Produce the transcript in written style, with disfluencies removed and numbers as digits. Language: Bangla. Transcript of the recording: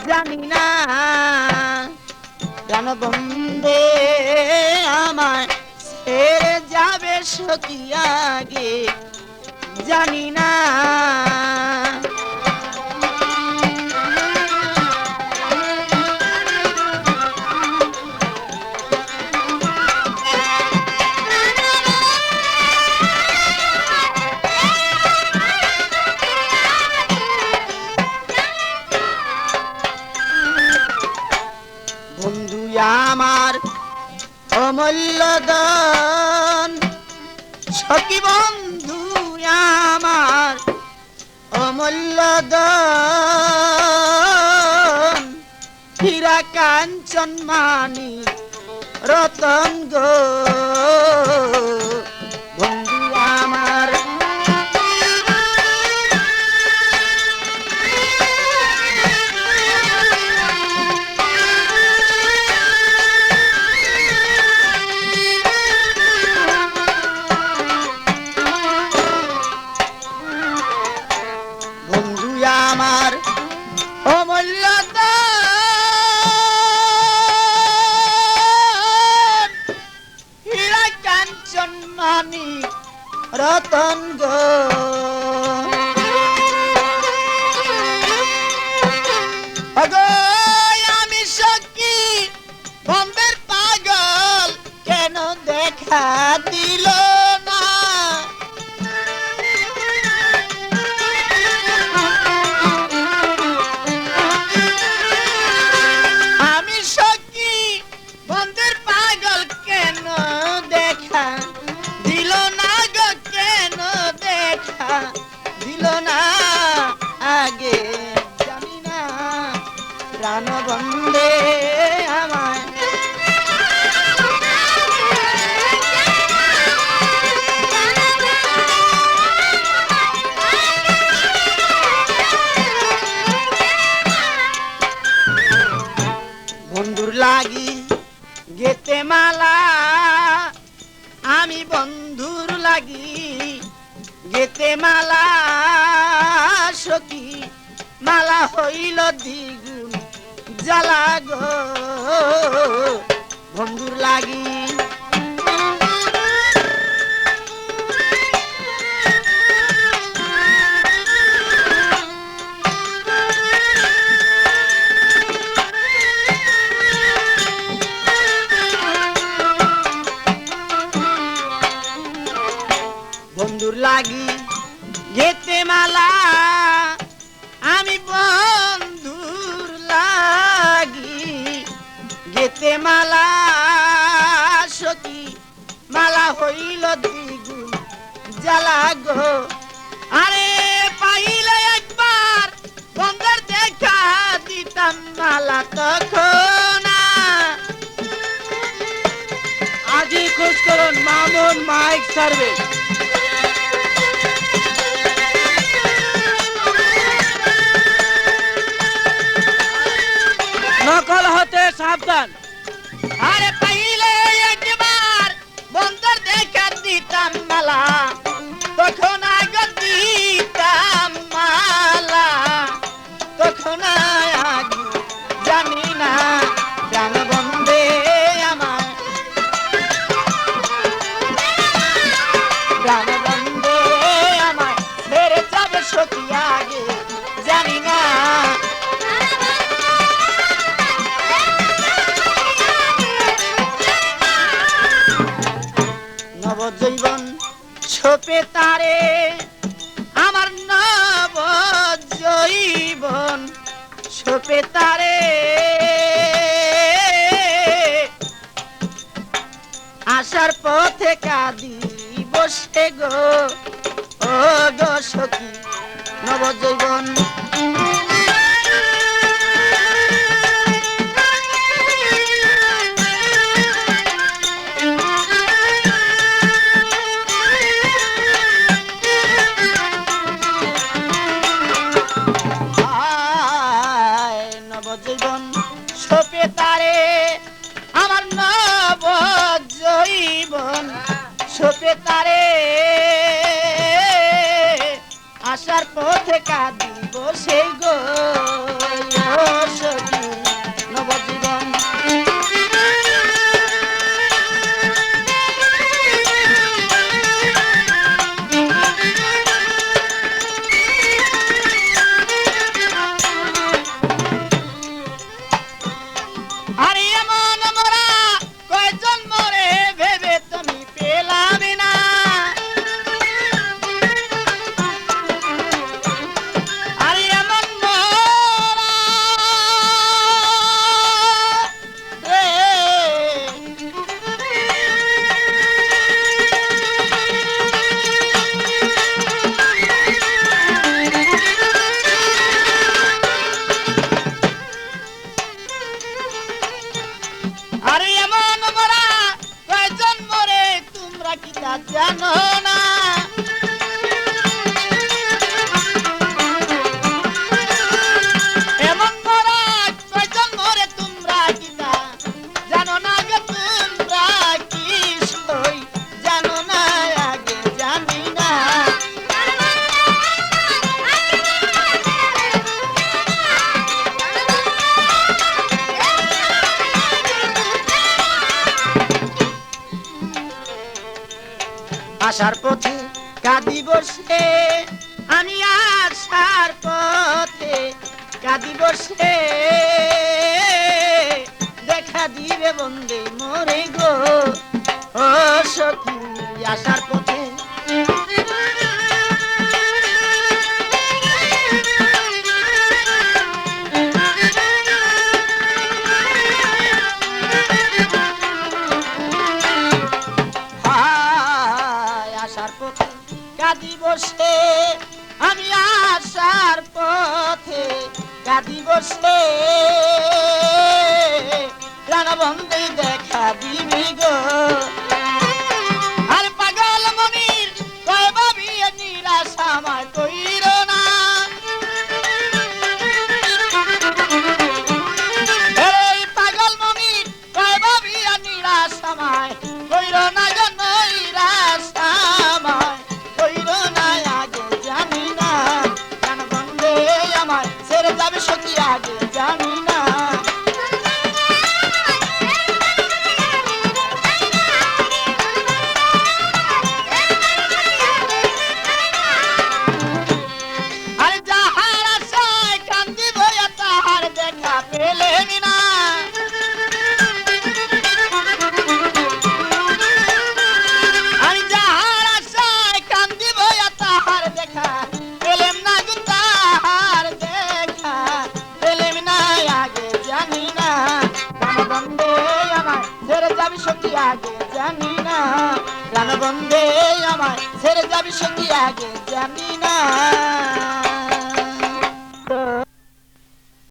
জানি না প্রাণ বন্ধে আমায় ছেড়ে যাবে সখী আগে জানি না। বন্ধু আমার অমূল্য দান সখী বন্ধু আমার অমূল্য দান হীরা কাঞ্চন মানি রতন গো বন্ধু আমার। বন্ধু আমার অমূল্য দান হীরা কাঞ্চন মানি রতন গো আগো আমি সখী বন্ধের পাগল কেন দেখা দিল না। আমি সখী বন্ধের পাগল কেন দেখা দিল না গো কেন দেখা দিল না আগে জানি না প্রাণ বন্ধে আমায় বন্ধুর লাগি গেতে মালা আমি বন্ধুর লাগি গেতে মালা সখী মালা হইল দ্বিগুণ জ্বালা গো বন্ধুর লাগি। বন্ধুর লাগি গেতে মালা আমি বন্ধুর লাগি গেতে মালা সখী মালা হইল দ্বিগুণ জ্বালা গো। আরে পাইলে একবার বন্ধুর দেখা দিতাম মালা তখন আজই খোঁজ করুন মামুন মাইক সার্ভিস। নকল হতে সাবধান। আরে পাইলে একবার বন্ধুর দেখা দিতাম মালা তখন আগে দিতাম মালা তখন আগে জানি না প্রাণ বন্ধে আমার প্রাণ বন্ধে আমার ছেড়ে যাবে সখী আগে জানি না। নবজীবন ছোপে তারে আমার নবজীবন ছোপে তারে আসার পথে কাঁদি বসে গো ও গো সখী নবজীবন। নবজীবন ছোপে তারে আমার নবজীবন ছোপে তারে আসার পথে কাঁদি বসে গো আসার পথে কাঁদি বসে আমি আসার পথে কাঁদি বসে দেখা দিবে বন্দে মোরে গো ও সখী আসার পথে কাঁদি বসে আমি আসার পথে কাঁদি বসে প্রাণবন্ধে দেখা দিবি গো আর পাগল মনির কয় ভাবি নিরাশা আমায় কইর না এই পাগল মনির কয় ভাবি নিরাশা আমায় কইর না গো নিরাশা আমায় যাবে সখী আগে জানি না আরে যাহার আশায় কান্দি বইয়া তাহার দেখা পেলেন না আরে যাহার আশায় কান্দি বইয়া তাহার দেখা পেলেন না গো তাহার দেখা পেলেন না আগে জানি না প্রাণবন্ধে আমায় ছেড়ে যাবি সখী আগে জানি না প্রাণবন্ধে আমায় ছেড়ে যাবি সখী আগে জানি না